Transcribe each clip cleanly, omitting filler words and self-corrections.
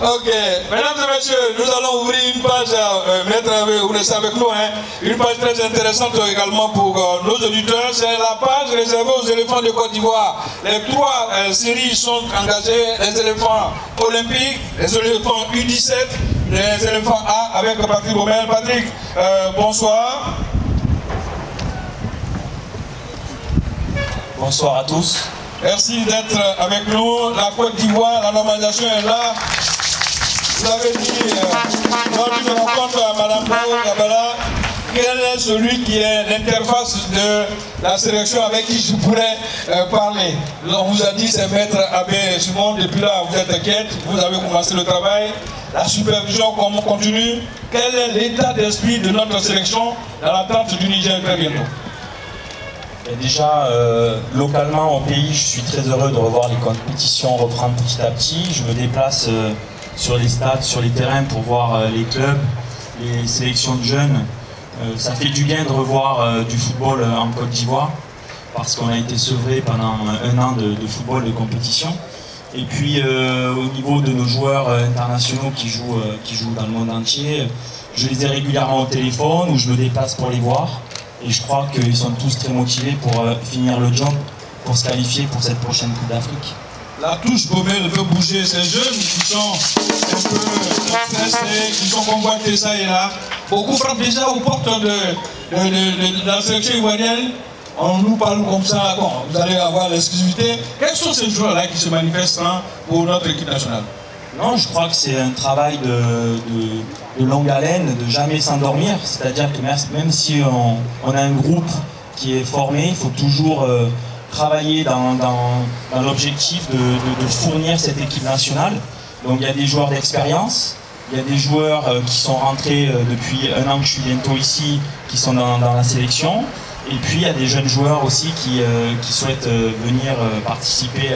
Ok, mesdames et messieurs, nous allons ouvrir une page, vous restez avec nous, hein, une page très intéressante également pour nos auditeurs. C'est la page réservée aux éléphants de Côte d'Ivoire. Les trois séries sont engagées, les éléphants olympiques, les éléphants U17, les éléphants A avec Patrick Bommel. Patrick, bonsoir. Bonsoir à tous. Merci d'être avec nous. La Côte d'Ivoire, la normalisation est là. Vous avez dit, lors d'une rencontre à Mme Gabala, quel est celui qui est l'interface de la sélection avec qui je pourrais parler. On vous a dit, c'est Maître Abbé Simon. Depuis là, vous êtes inquiète. Vous avez commencé le travail. La supervision continue. Quel est l'état d'esprit de notre sélection dans l'attente du Niger très bientôt? Et déjà, localement au pays, je suis très heureux de revoir les compétitions reprendre petit à petit. Je me déplace sur les stades, sur les terrains pour voir les clubs, les sélections de jeunes. Ça fait du bien de revoir du football en Côte d'Ivoire parce qu'on a été sevré pendant un an de football de compétition. Et puis au niveau de nos joueurs internationaux qui jouent dans le monde entier, je les ai régulièrement au téléphone ou je me déplace pour les voir. Et je crois qu'ils sont tous très motivés pour finir le job, pour se qualifier pour cette prochaine Coupe d'Afrique. La touche Bommel veut bouger ces jeunes qui sont un peu stressés, qui sont convoités ça et là. Beaucoup frappent déjà aux portes de la sélection ivoirienne. On nous parle comme ça, bon, vous allez avoir l'exclusivité. Quels sont ces joueurs-là qui se manifestent pour notre équipe nationale? Non, je crois que c'est un travail de longue haleine, de jamais s'endormir. C'est-à-dire que même si on a un groupe qui est formé, il faut toujours travailler dans l'objectif de fournir cette équipe nationale. Donc il y a des joueurs d'expérience, il y a des joueurs qui sont rentrés depuis un an que je suis bientôt ici, qui sont dans la sélection. Et puis il y a des jeunes joueurs aussi qui souhaitent venir participer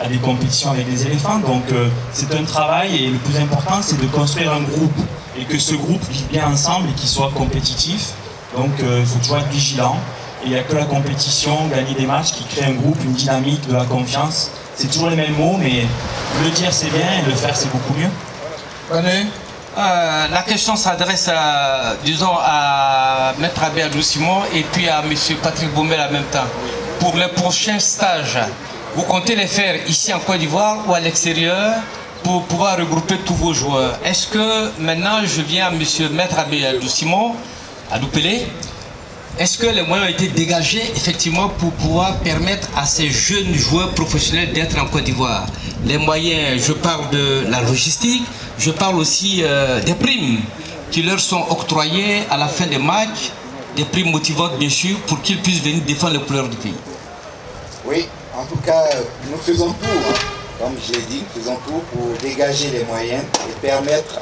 à des compétitions avec des éléphants. Donc c'est un travail et le plus important c'est de construire un groupe et que ce groupe vive bien ensemble et qu'il soit compétitif. Donc il faut toujours être vigilant. Et il n'y a que la compétition, gagner des matchs qui crée un groupe, une dynamique, de la confiance. C'est toujours les mêmes mots, mais le dire c'est bien et le faire c'est beaucoup mieux. La question s'adresse disons à Maître Abbé Simon et puis à M. Patrick Bommel en même temps. Pour les prochains stages, vous comptez les faire ici en Côte d'Ivoire ou à l'extérieur pour pouvoir regrouper tous vos joueurs? Est-ce que maintenant je viens à M. Maître Abbé Simon à Doupélé? Est-ce que les moyens ont été dégagés effectivement pour pouvoir permettre à ces jeunes joueurs professionnels d'être en Côte d'Ivoire? Les moyens, je parle de la logistique, je parle aussi des primes qui leur sont octroyées à la fin des matchs, des primes motivantes bien sûr, pour qu'ils puissent venir défendre les couleurs du pays. Oui, en tout cas, nous faisons tout, comme je l'ai dit, nous faisons tout pour dégager les moyens et permettre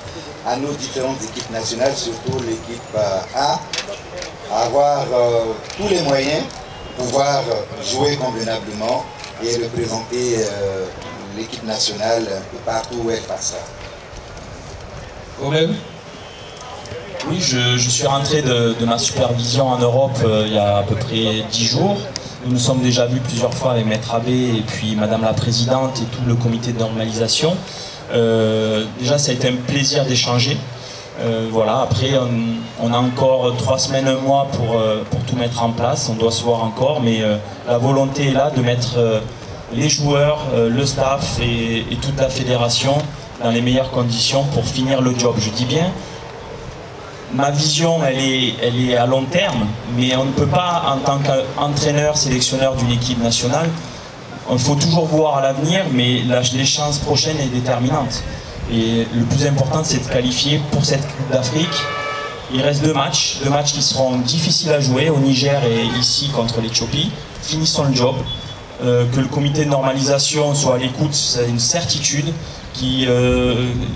à nos différentes équipes nationales, surtout l'équipe A, à avoir tous les moyens pour pouvoir jouer convenablement et représenter l'équipe nationale partout où elle passera. Oui, je suis rentré de ma supervision en Europe il y a à peu près 10 jours. Nous nous sommes déjà vus plusieurs fois avec Maître Abbé et puis Madame la Présidente et tout le comité de normalisation. Déjà, ça a été un plaisir d'échanger. Voilà, après, on a encore 3 semaines, 1 mois pour tout mettre en place. On doit se voir encore, mais la volonté est là de mettre les joueurs, le staff et toute la fédération dans les meilleures conditions pour finir le job. Je dis bien, ma vision, elle est à long terme, mais on ne peut pas, en tant qu'entraîneur, sélectionneur d'une équipe nationale, il faut toujours voir à l'avenir, mais l'échéance prochaine est déterminante. Et le plus important, c'est de qualifier pour cette Coupe d'Afrique. Il reste 2 matchs qui seront difficiles à jouer au Niger et ici contre l'Éthiopie. Finissons le job. Que le comité de normalisation soit à l'écoute, c'est une certitude qui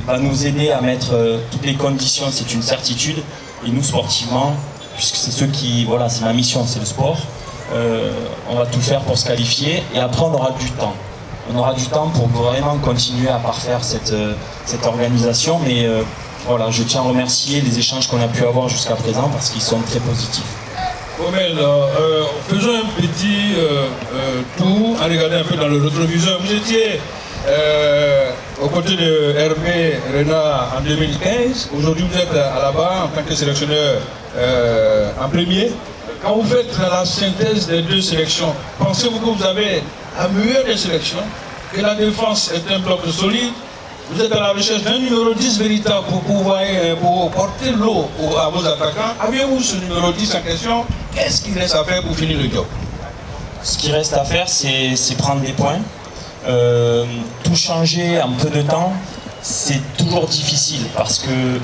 va nous aider à mettre toutes les conditions, c'est une certitude. Et nous, sportivement, puisque c'est ceux qui, voilà, c'est ma mission, c'est le sport, on va tout faire pour se qualifier et après on aura du temps. On aura du temps pour vraiment continuer à parfaire cette organisation, mais voilà, je tiens à remercier les échanges qu'on a pu avoir jusqu'à présent parce qu'ils sont très positifs. Bommel, faisons un petit tour, à regarder un peu dans le rétroviseur. Vous étiez aux côtés de Hervé Renard en 2015. Aujourd'hui, vous êtes là-bas en tant que sélectionneur en premier. Quand vous faites la synthèse des deux sélections, pensez-vous que vous avez la meilleure des sélections, que la défense est un bloc solide? Vous êtes à la recherche d'un numéro 10 véritable pour porter l'eau à vos attaquants. Avez-vous ce numéro 10 en question? Qu'est-ce qu'il reste à faire pour finir le job? Ce qui reste à faire, c'est prendre des points. Tout changer en peu de temps, c'est toujours difficile parce que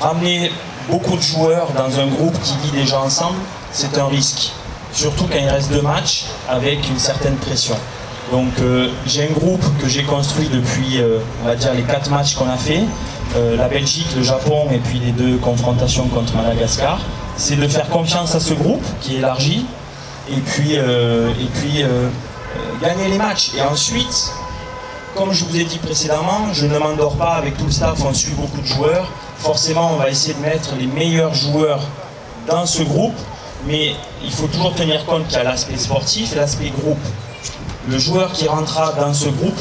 ramener beaucoup de joueurs dans un groupe qui vit déjà ensemble, c'est un risque. Surtout quand il reste 2 matchs avec une certaine pression. Donc j'ai un groupe que j'ai construit depuis, on va dire, les 4 matchs qu'on a fait, la Belgique, le Japon et puis les 2 confrontations contre Madagascar. C'est de faire confiance à ce groupe qui est élargi et puis gagner les matchs. Et ensuite, comme je vous ai dit précédemment, je ne m'endors pas avec tout le staff, on suit beaucoup de joueurs. Forcément, on va essayer de mettre les meilleurs joueurs dans ce groupe, mais il faut toujours tenir compte qu'il y a l'aspect sportif et l'aspect groupe. Le joueur qui rentrera dans ce groupe,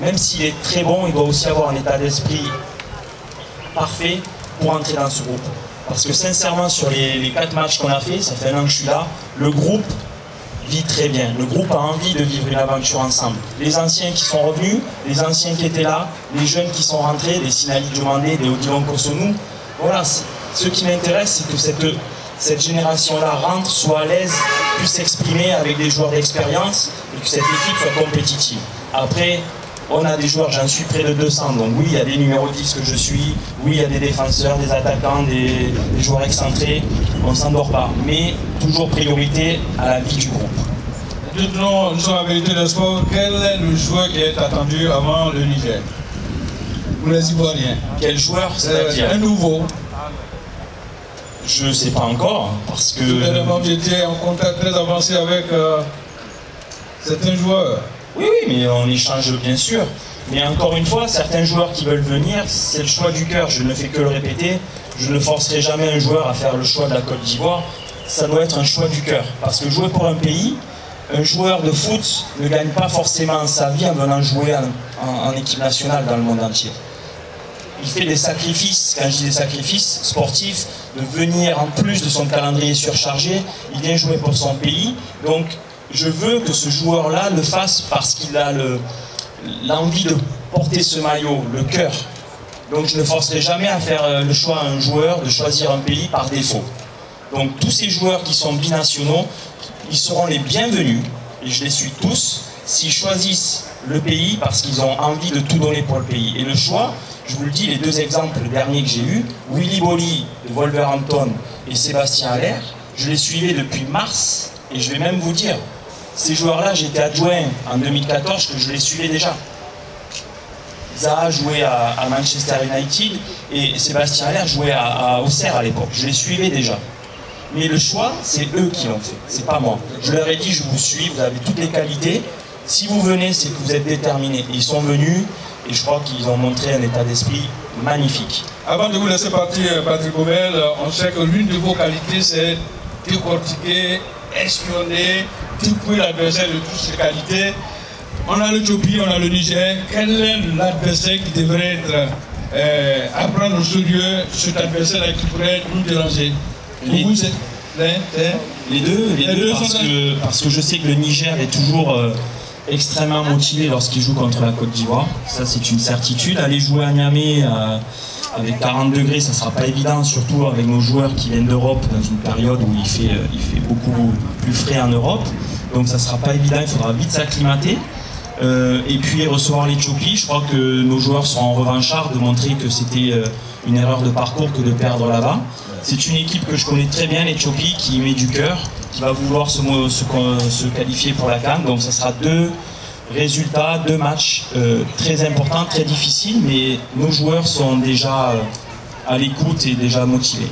même s'il est très bon, il doit aussi avoir un état d'esprit parfait pour entrer dans ce groupe. Parce que sincèrement, sur les 4 matchs qu'on a fait, ça fait 1 an que je suis là, le groupe vit très bien. Le groupe a envie de vivre une aventure ensemble. Les anciens qui sont revenus, les anciens qui étaient là, les jeunes qui sont rentrés, des Sinali Diomandé, des Odilon Kosonou. Voilà, ce qui m'intéresse, c'est que cette génération-là rentre, soit à l'aise, puisse s'exprimer avec des joueurs d'expérience et que cette équipe soit compétitive. Après, on a des joueurs, j'en suis près de 200, donc oui, il y a des numéros 10 que je suis, oui, il y a des défenseurs, des attaquants, des joueurs excentrés, on ne s'endort pas, mais toujours priorité à la vie du groupe. Dites-nous, nous sommes à Vérité de Sport, quel est le joueur qui est attendu avant le Niger? Pour les Ivoiriens. Quel joueur, c'est-à-dire? Un nouveau. Je ne sais pas encore, parce que... J'étais en contact très avancé avec certains joueurs. Oui, mais on échange bien sûr. Mais encore une fois, certains joueurs qui veulent venir, c'est le choix du cœur. Je ne fais que le répéter. Je ne forcerai jamais un joueur à faire le choix de la Côte d'Ivoire. Ça doit être un choix du cœur. Parce que jouer pour un pays, un joueur de foot ne gagne pas forcément sa vie en venant jouer en équipe nationale dans le monde entier. Il fait des sacrifices, quand je dis des sacrifices sportifs, de venir en plus de son calendrier surchargé, il vient jouer pour son pays. Donc je veux que ce joueur-là le fasse parce qu'il a l'envie de porter ce maillot, le cœur. Donc je ne forcerai jamais à faire le choix à un joueur de choisir un pays par défaut. Donc tous ces joueurs qui sont binationaux, ils seront les bienvenus, et je les suis tous, s'ils choisissent le pays parce qu'ils ont envie de tout donner pour le pays. Et le choix, je vous le dis, les 2 exemples derniers que j'ai eus, Willy Bolly de Wolverhampton et Sébastien Haller, je les suivais depuis mars, et je vais même vous dire, ces joueurs-là, j'étais adjoint en 2014, que je les suivais déjà. Zaha jouait à Manchester United, et Sébastien Haller jouait à Auxerre à l'époque. Je les suivais déjà. Mais le choix, c'est eux qui l'ont fait, c'est pas moi. Je leur ai dit, je vous suis, vous avez toutes les qualités. Si vous venez, c'est que vous êtes déterminés. Ils sont venus, et je crois qu'ils ont montré un état d'esprit magnifique. Avant de vous laisser partir, Patrick Baumel, on sait que l'une de vos qualités, c'est décortiquer, espionner, dépouiller l'adversaire de toutes ses qualités. On a l'Éthiopie, on a le Niger. Quel est l'adversaire qui devrait être à prendre au sérieux, cet adversaire-là qui pourrait nous déranger? Les deux parce que je sais que le Niger est toujours extrêmement motivé lorsqu'il joue contre la Côte d'Ivoire. Ça, c'est une certitude. Aller jouer à Niamey avec 40 degrés, ça ne sera pas évident, surtout avec nos joueurs qui viennent d'Europe dans une période où il fait beaucoup plus frais en Europe. Donc ça ne sera pas évident, il faudra vite s'acclimater. Et puis recevoir l'Éthiopie, je crois que nos joueurs seront en revanchards de montrer que c'était une erreur de parcours que de perdre là-bas. C'est une équipe que je connais très bien, l'Éthiopie, qui met du cœur, qui va vouloir se qualifier pour la CAN. Donc ça sera 2 résultats, 2 matchs très importants, très difficiles, mais nos joueurs sont déjà à l'écoute et déjà motivés.